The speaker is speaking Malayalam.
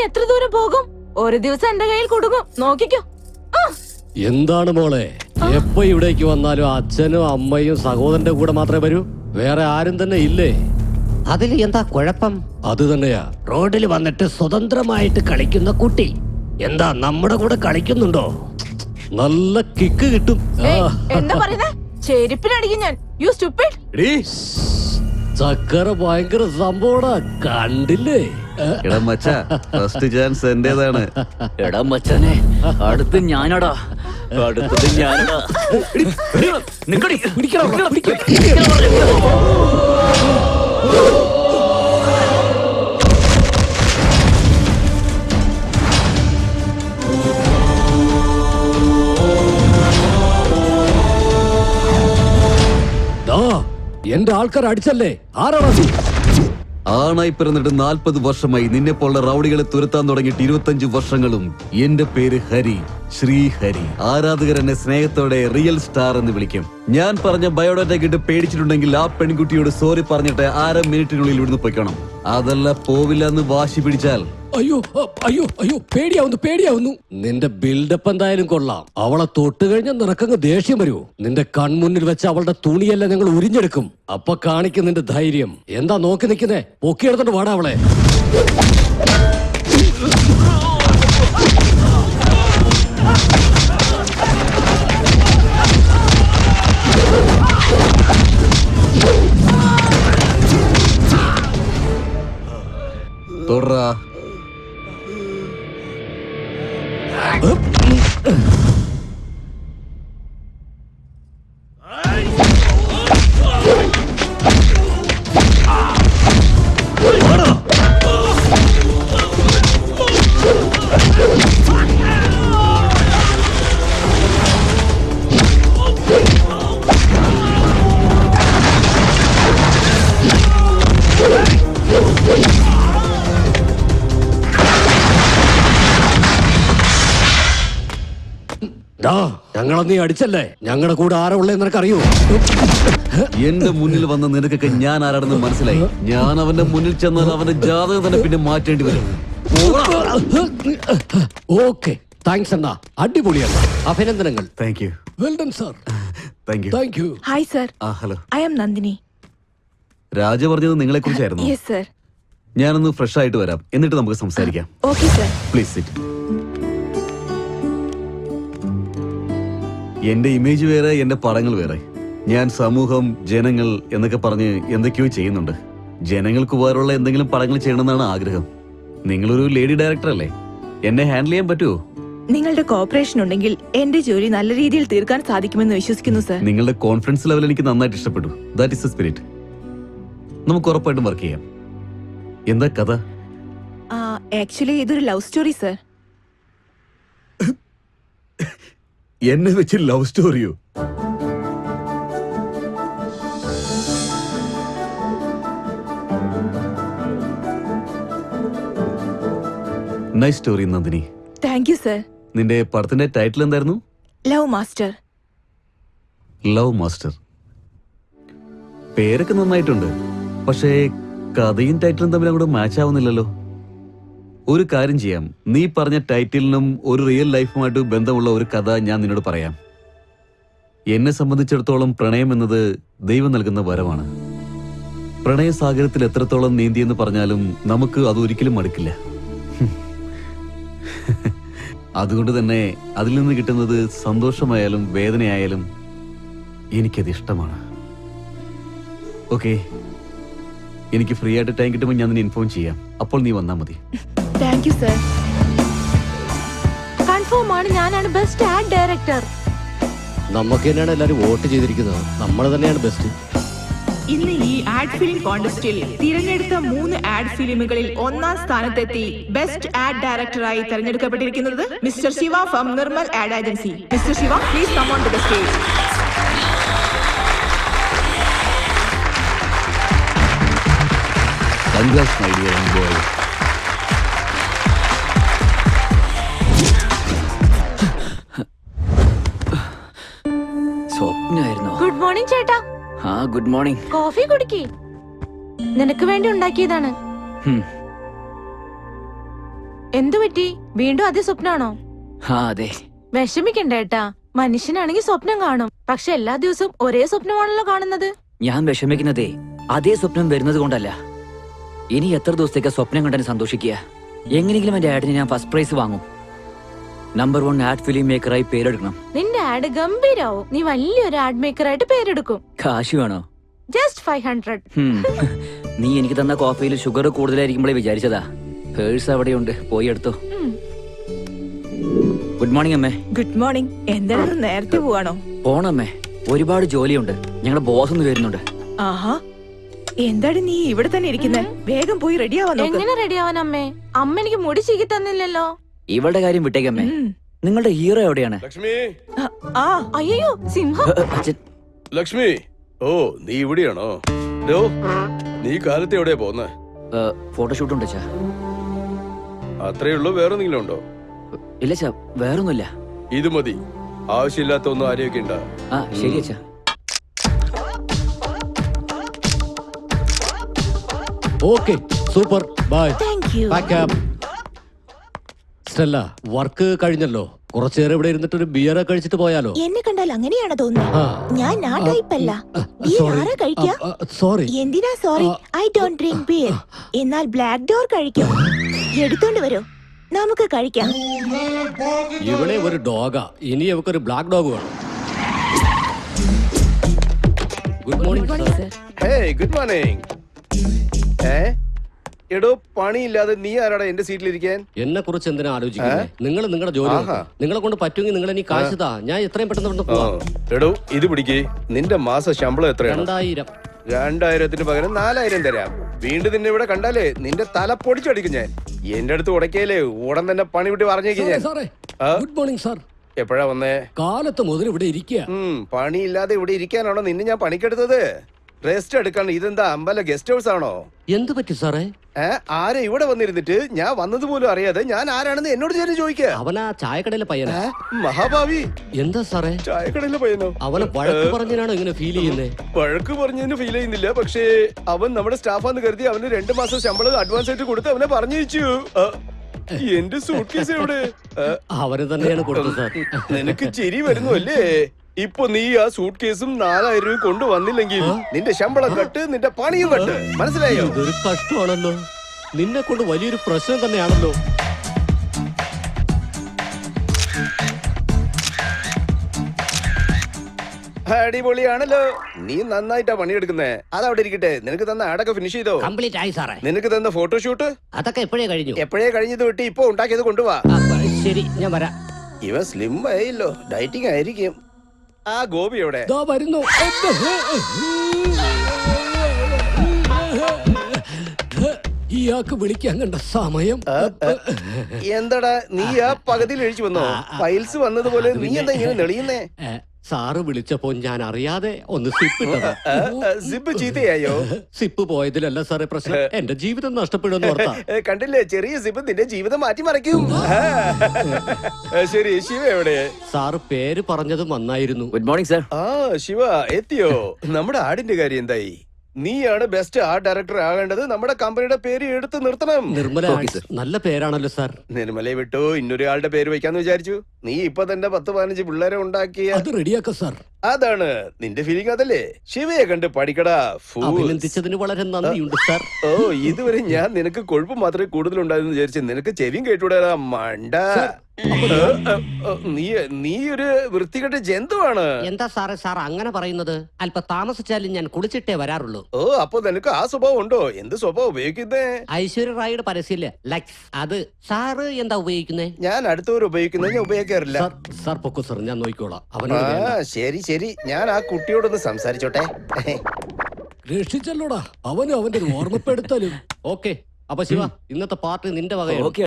എത്ര ദൂരം പോകും? ഒരു ദിവസം എന്റെ കയ്യിൽ കൊടുക്കും, നോക്കിക്കോ. എന്താണ് മോളെ, എപ്പോ ഇവിടേക്ക് വന്നാലും അച്ഛനും അമ്മയും സഹോദരന്റെ കൂടെ മാത്രമേ വരൂ? വേറെ ആരും തന്നെ ഇല്ലേ? അതിൽ എന്താ കുഴപ്പം? അത് തന്നെയാ, റോഡിൽ വന്നിട്ട് സ്വതന്ത്രമായിട്ട് കളിക്കുന്ന കുട്ടി എന്താ നമ്മുടെ കൂടെ കളിക്കുന്നുണ്ടോ? നല്ല കിക്ക് കിട്ടും. എന്താ പറയുന്നേ? ചെരുപ്പിനടിക്കും ഞാൻ. U stupid. ചക്കര ഭയങ്കര സംഭവടാ, കണ്ടില്ലേ? എടാ മച്ചാ, ഫസ്റ്റ് ചാൻസ് എന്റേതാണ്. എടാ മച്ചാനെ, അടുത്ത് ഞാനടാ, അടുത്തത് ഞാനടാ. എന്റെ ആൾക്കാർ അടിച്ചല്ലേ? ആരാണോ നീ? ആണായി പിറന്നിട്ട് 40 വർഷമായി. നിന്നെ പോലുള്ള റൗഡികളെ തുരത്താൻ തുടങ്ങിയിട്ട് 25 വർഷങ്ങളും. എന്റെ പേര് ഹരി, ശ്രീഹരി. ആരാധകർ എന്നെ സ്നേഹത്തോടെ റിയൽ സ്റ്റാർ എന്ന് വിളിക്കും. ഞാൻ പറഞ്ഞ ബയോഡാറ്റ കിട്ട് പേടിച്ചിട്ടുണ്ടെങ്കിൽ ആ പെൺകുട്ടിയോട് സോറി പറഞ്ഞിട്ട് 1/2 മിനിറ്റിനുള്ളിൽ ഇവിടുന്ന് പൊയ്ക്കണം. അതല്ല പോവില്ല എന്ന് വാശി പിടിച്ചാൽ അയ്യോ അയ്യോ അയ്യോ, പേടിയാവുന്നു. നിന്റെ ബിൽഡപ്പ് എന്തായാലും കൊള്ളാം. അവളെ തൊട്ട് കഴിഞ്ഞാൽ നിനക്കങ്ങ് ദേഷ്യം വരുമോ? നിന്റെ കൺമുന്നിൽ വെച്ച് അവളുടെ തുണിയെല്ലാം ഞങ്ങൾ ഉരിഞ്ഞെടുക്കും. അപ്പൊ കാണിക്കും നിന്റെ ധൈര്യം. എന്താ നോക്കി നിൽക്കുന്നേ? പൊക്കിയെടുത്തോണ്ട് വാടാ അവളെ. തൊടറാ. ഞങ്ങളെ നീ അടിച്ചല്ലേ? ഞങ്ങളുടെ കൂടെ ആരാ ഉള്ളതെന്ന് നിനക്കറിയോ? എന്റെ മുന്നിൽ വന്ന നിനക്കൊക്കെ ഞാൻ ആരാണെന്ന് മനസ്സിലായി. ഞാൻ അവന്റെ മുന്നിൽ ചെന്നാൽ അവന്റെ ജാതകം തന്നെ പിന്നെ മാറ്റേണ്ടി വരും. ഓക്കെ, താങ്ക്സ് അണ്ണാ, അടിപൊളിയാണ്. അഭിനന്ദനങ്ങൾ. Thank you. Well done sir. Thank you. Hi sir. Hello. I am Nandini. Raja പറഞ്ഞത് നിങ്ങളെ കുറിച്ചായിരുന്നു. Yes sir. ഞാനൊന്ന് ഫ്രഷ് ആയിട്ട് വരാം, എന്നിട്ട് നമുക്ക് സംസാരിക്കാം. Okay sir. Please sit. എന്റെ ഇമേജ് വേറെ, എന്റെ പടങ്ങൾ വേറെ. ഞാൻ സമൂഹം, ജനങ്ങൾ എന്നൊക്കെ പറഞ്ഞ് എന്തൊക്കെയോ ചെയ്യുന്നുണ്ട്. ജനങ്ങൾക്ക് ഉപകാരമുള്ള എന്തെങ്കിലും പടങ്ങൾ ചെയ്യണമെന്നാണ് ആഗ്രഹം. നിങ്ങളൊരു ലേഡി ഡയറക്ടർ അല്ലേ, എന്നെ ഹാൻഡിൽ ചെയ്യാൻ പറ്റുമോ? നിങ്ങളുടെ കോപ്പറേഷൻ ഉണ്ടെങ്കിൽ എന്റെ ജോലി നല്ല രീതിയിൽ തീർക്കാൻ സാധിക്കുമെന്ന് വിശ്വസിക്കുന്നു സർ. നിങ്ങളുടെ കോൺഫിഡൻസ് ലെവൽ എനിക്ക് നന്നായിട്ട് ഇഷ്ടപ്പെട്ടു. That is the spirit. നമുക്ക് ഉറപ്പായിട്ടും വർക്ക് ചെയ്യാം. എന്താ കഥ? ആക്ച്വലി ഇതൊരു ലവ് സ്റ്റോറി സർ. എന്നെ വെച്ച് ലവ് സ്റ്റോറിയോ? Nice story Nandini. Thank you sir. നിന്റെ പടത്തിന്റെ ടൈറ്റിൽ എന്തായിരുന്നു? Love master. Love master. പേരൊക്കെ നന്നായിട്ടുണ്ട്, പക്ഷേ കഥയും ടൈറ്റിലും തമ്മിൽ അങ്ങോട്ട് മാച്ച് ആവുന്നില്ലല്ലോ. ഒരു കാര്യം ചെയ്യാം, നീ പറഞ്ഞ ടൈറ്റിലിനും ഒരു റിയൽ ലൈഫുമായിട്ട് ബന്ധമുള്ള ഒരു കഥ ഞാൻ നിന്നോട് പറയാം. എന്നെ സംബന്ധിച്ചിടത്തോളം പ്രണയം എന്നത് ദൈവം നൽകുന്ന വരമാണ്. പ്രണയസാഗരത്തിൽ എത്രത്തോളം നീന്തിയെന്ന് പറഞ്ഞാലും നമുക്ക് അത് ഒരിക്കലും മടുക്കില്ല. അതുകൊണ്ട് തന്നെ അതിൽ നിന്ന് കിട്ടുന്നത് സന്തോഷമായാലും വേദനയായാലും എനിക്കത് ഇഷ്ടമാണ്. ഓക്കെ, എനിക്ക് ഫ്രീ ആയിട്ട് ടൈം കിട്ടുമ്പോൾ ഞാൻ നിന്നെ ഇൻഫോം ചെയ്യാം. അപ്പോൾ നീ വന്നാൽ മതി. Thank you sir. കൺഫേം ആണ്, ഞാനാണ് ബെസ്റ്റ് ആഡ് ഡയറക്ടർ. നമുക്ക് തന്നെയാണ് എല്ലാരും വോട്ട് ചെയ്തിരിക്കുന്നത്. നമ്മൾ തന്നെയാണ് ബെസ്റ്റ്. ഇന്ന് ഈ ആഡ് ഫിലിം കോൺടെസ്റ്റിൽ തിരഞ്ഞെടുത്ത 3 ആഡ് ഫിലിമുകളിൽ 1ാം സ്ഥാനത്തെത്തി ബെസ്റ്റ് ആഡ് ഡയറക്ടറായി തെരഞ്ഞെടുക്കപ്പെട്ടിരിക്കുന്നത് mister Shiva from Nirmal ad agency. Mister Shiva, please come on to the stage. Congrats, my dear young boy. സ്വപ്നായിരുന്നോ? ഗുഡ് മോർണിംഗ് ചേട്ടാ. Good morning. കോഫി കുടിക്കേ, നിനക്ക് വേണ്ടി ഉണ്ടാക്കിയതാണ്. എന്തു പറ്റി? വീണ്ടും അതേ സ്വപ്നാണോ? ആ അതെ. വിഷമിക്കണ്ട ഏട്ടാ, മനുഷ്യനാണെങ്കിൽ സ്വപ്നം കാണും. പക്ഷെ എല്ലാ ദിവസവും ഒരേ സ്വപ്നമാണല്ലോ കാണുന്നത്. ഞാൻ വിഷമിക്കുന്നതേ അതേ സ്വപ്നം വരുന്നത് കൊണ്ടല്ല. ഇനി എത്ര ദിവസത്തേക്ക് സ്വപ്നം കണ്ടെന്ന് സന്തോഷിക്കുക. എങ്ങനെയെങ്കിലും എന്റെ ആഡിന് ഞാൻ ഫസ്റ്റ് പ്രൈസ് വാങ്ങും. നമ്പർ 1 ആഡ് ഫിലിം മേക്കറായി പേരെടുക്കണം. നിന്റെ ആഡ് ഗംഭീരാവും. നീ വലിയൊരു ആഡ് മേക്കർ ആയിട്ട് പേരെടുക്കും. കാശ് വേണോ? ജസ്റ്റ് 500. നീ എനിക്ക് തന്ന കോഫിയിൽ ഷുഗർ കൂടുതലായിരിക്കുമ്പോഴേ വിചാരിച്ചതാ. പേഴ്സ് അവിടെയുണ്ട്, പോയി എടുത്തോ. ഗുഡ് മോർണിംഗ് അമ്മേ. Good morning. എന്താണ് നേരത്തെ പോവാണോ? പോണമ്മേ, ഒരുപാട് ജോലിയുണ്ട്. ഞങ്ങളുടെ ബോസ് ഒന്ന് വരുന്നുണ്ട്. ആഹാ, എന്താണ് നീ ഇവിടെ തന്നെ ഇരിക്കുന്നെ? വേഗം പോയി റെഡി ആവാൻ നോക്ക്. എങ്ങനെ റെഡിയാവാൻ അമ്മേ? അമ്മ എനിക്ക് മുടി ചീകി തന്നില്ലല്ലോ. ഇവളുടെ കാര്യം വിട്ടേക്കമ്മേ. നിങ്ങളുടെ ഹീറോ എവിടെയാണ്? ലക്ഷ്മി, ആ അയ്യോ, സിംഹം. അച്ഛൻ. ലക്ഷ്മി, ഓ നീ ഇവിടെയാണോ? ഡോ, നീ കാലത്ത് എവിടെയാ പോന്നെ? ഫോട്ടോഷൂട്ട് ഉണ്ട് അച്ഛാ. അത്രേ ഉള്ളൂ, വേറെ എന്തെങ്കിലും ഉണ്ടോ? ഇല്ല അച്ഛാ, വേറൊന്നുമില്ല. ഇത് മതി, ആവശ്യമില്ലാത്ത ഒന്നും ആരെയൊക്കെ ഉണ്ടാ. ആ ശരി അച്ഛാ. Okay, super, bye. Thank you. Stella, work കഴിഞ്ഞല്ലോ. കുറച്ചേരം ഇവിടെ ഇരുന്നിട്ട് ഒരു ബിയർ കഴിച്ചിട്ട് പോയാലോ? എന്നെ കണ്ടാൽ അങ്ങനെയാണ് തോന്നുന്നത്. ആ. ഞാൻ ആ ടൈപ്പല്ല. ബിയർ ആരാ കഴിക്കാ? സോറി. എന്തിനാ sorry? I don't drink beer. എന്നാൽ ബ്ലാക്ക് ഡോർ കഴിക്കും. എടുത്തോണ്ട് വരൂ, നമുക്ക് കഴിക്കാം. ഇവിടെ ഒരു ഡോഗാ, ഇനി അവക്കൊരു ബ്ലാക്ക് ഡോഗ് വേണം. Good morning sir. Hey, good morning. എടോ, പണിയില്ലാതെ നീ ആരാടാ എന്റെ സീറ്റിലിരിക്കാൻ? എന്നെ കുറിച്ച് എന്തിനാ ആലോചിക്കുന്നത്? നിങ്ങൾ നിങ്ങളുടെ ജോലി നോക്ക്. നിങ്ങളെ കൊണ്ട് പറ്റുമെങ്കിൽ നിങ്ങൾ എനിക്ക് കാശ് താ, ഞാൻ എത്രയും പെട്ടെന്ന് ഇവിടുന്ന് പോവാം. എടോ, ഇത് പിടിക്കേ. നിന്റെ മാസ ശമ്പളം എത്രയാണ്? 2000. 2000-ന് പകരം 4000 തരാം. വീണ്ടും നിന്നെ ഇവിടെ കണ്ടാലേ നിന്റെ തല പൊടിച്ചടിക്കും ഞാൻ. എന്റെ അടുത്ത് ഉടക്കേലേ ഉടൻ തന്നെ പണി വിട്ട് പറഞ്ഞേക്കും ഞാൻ. സാറേ, ഗുഡ് മോർണിംഗ് സാർ. എപ്പോഴാ വന്നേ? കാലത്ത് മുതൽ ഇവിടെ ഇരിക്കുക. പണിയില്ലാതെ ഇവിടെ ഇരിക്കാനാണോ നിന്നെ ഞാൻ പണിക്കെടുത്തത്? റെസ്റ്റ് എടുക്കാൻ. ഇതെന്താ അമ്പല ഗസ്റ്റ് ഹൗസ് ആണോ? എന്ത് പറ്റി സാറേ? ആരെ ഇവിടെ വന്നിരുന്നിട്ട് ഞാൻ വന്നത് പോലും അറിയാതെ ഞാൻ ആരാണെന്ന് എന്നോട് ഞാൻ ചോദിക്കുക. അവനാ ചായക്കടയിലെ പയ്യനാ. മഹാഭാവി. എന്താ സാറേ? ചായക്കടയിലെ പയ്യനോ? അവനെ വഴക്ക് പറഞ്ഞാണോ ഇങ്ങനെ ഫീൽ ചെയ്യുന്നേ? വഴക്ക് പറഞ്ഞതിന് ഫീൽ ചെയ്യുന്നില്ല. പക്ഷേ അവൻ നമ്മുടെ സ്റ്റാഫാന്ന് കരുതി അവന് 2 മാസം ശമ്പളം അഡ്വാൻസ് ആയിട്ട് കൊടുത്ത് അവനെ പറഞ്ഞു വെച്ചു. എന്റെ സൂട്ട് കേസ് എവിടെ? അവന് തന്നെയാണ് കൊടുത്തത് സാർ. നിനക്ക് ചിരി വരുന്നു അല്ലേ? ഇപ്പൊ നീ ആ സൂട്ട് കേസും 4000 രൂപ കൊണ്ടുവന്നില്ലെങ്കിൽ നിന്റെ ശമ്പളം കട്ട്, നിന്റെ പണിയും കട്ട്. മനസ്സിലായോ? ഇതൊരു കഷ്ടമാണല്ലോ. നിന്നെ കൊണ്ട് വലിയൊരു പ്രശ്നം തന്നെയാണല്ലോ. അടിപൊളിയാണല്ലോ. നീ നന്നായിട്ടാ പണിയെടുക്കുന്നേ. അതവിടെ ഇരിക്കട്ടെ. നിനക്ക് തന്ന ആടൊക്കെ ഫിനിഷ് ചെയ്തോ? കംപ്ലീറ്റ് ആയി സാറേ. നിനക്ക് തന്ന ഫോട്ടോഷൂട്ട് അതൊക്കെ എപ്പോഴേ കഴിഞ്ഞു. എപ്പോഴേ കഴിഞ്ഞത് വിട്ട് ഇപ്പൊ ഉണ്ടാക്കിയത് കൊണ്ടുപോവാ. ശരി, ഞാൻ വരാം. ഇവൻ സ്ലിം ആയില്ലോ, ഡയറ്റിംഗ് ആയിരിക്കും. ആ ഗോപി എവിടെ? ദാ വരുന്നു. ഇയാൾക്ക് വിളിക്കാൻ കണ്ട സമയം. എന്താടാ നീ ആ പകുതിയിൽ എഴിച്ചു വന്നോ? ഫൈൽസ് വന്നതുപോലെ നീ എന്താ ഇങ്ങനെ നെളിയുന്നേ? സാറ് വിളിച്ചപ്പോ ഞാൻ അറിയാതെ ഒന്ന് സിപ്പ് ഇട്ടതാ. സിപ്പ് ചീത്തയായോ? സിപ്പ് പോയതിലല്ല സാറേ പ്രശ്നം, എന്റെ ജീവിതം നഷ്ടപ്പെടുമെന്ന് ഓർത്താ. കണ്ടില്ലേ, ചെറിയ സിപ്പ് നിന്റെ ജീവിതം മാറ്റിമറിക്കും. ശരി, ശിവ എവിടെ? സാറ് പേര് പറഞ്ഞത് നന്നായിരുന്നു. Good morning sir. ആ ശിവ എത്തിയോ? നമ്മുടെ ആടിന്റെ കാര്യം എന്തായി? നീയാണ് ബെസ്റ്റ് ആർട്ട് ഡയറക്ടർ ആകേണ്ടത്. നമ്മുടെ കമ്പനിയുടെ പേര് എടുത്ത് നിർത്തണം. നിർമ്മല ആർട്സ്. നല്ല പേരാണല്ലോ സാർ. നിർമ്മലയെ വിട്ടു ഇന്നൊരാളുടെ പേര് വെക്കാന്ന് വിചാരിച്ചു. നീ ഇപ്പൊ തന്നെ 10-15 പിള്ളേരെ ഉണ്ടാക്കിയ. അത് റെഡിയാക്ക സാർ. അതാണ് നിന്റെ ഫീലിംഗ്, അതല്ലേ? ശിവയെ കണ്ട് പഠിക്കടാ. അഭിനന്ദിച്ചതിന് വളരെ നന്ദിയുണ്ട് സാർ. ഓ, ഇതുവരെ ഞാൻ നിനക്ക് കൊഴുപ്പ് മാത്രമേ കൂടുതലുണ്ടായിരുന്നു വിചാരിച്ചു. നിനക്ക് ചെവിയും കേട്ടൂടാ മണ്ട. നീ ഒരു വൃത്തികെട്ട ജന്തുവാണ്. എന്താ സാറേ സാർ അങ്ങനെ പറയുന്നത്? അല്പ താമസിച്ചാലും ഞാൻ കുളിച്ചിട്ടേ വരാറുള്ളൂ. ഓ, അപ്പൊ നിനക്ക് ആ സ്വഭാവം ഉണ്ടോ? എന്ത് സ്വഭാവം ഉപയോഗിക്കുന്നേ? ഐശ്വര്യ റായിയുടെ പരസ്യമില്ലേ, ലക്സ്, അത്. സാറ് എന്താ ഉപയോഗിക്കുന്നേ? ഞാൻ അടുത്തവർ ഉപയോഗിക്കുന്നത് ഞാൻ ഉപയോഗിക്കാറില്ല. സാർ പൊക്കോ സാർ, ഞാൻ നോക്കിക്കോളാം. അവനോട് ആ ശരി ശരി, ഞാൻ ആ കുട്ടിയോടൊന്ന് സംസാരിച്ചോട്ടെ. രക്ഷിച്ചല്ലോടാ, അവനും അവന്റെ ഓർമ്മപ്പെടുത്തലും. ഓക്കെ, അപ്പൊ ശിവ, ഇന്നത്തെ പാർട്ടി നിന്റെ വകയാണ്. ഓക്കെ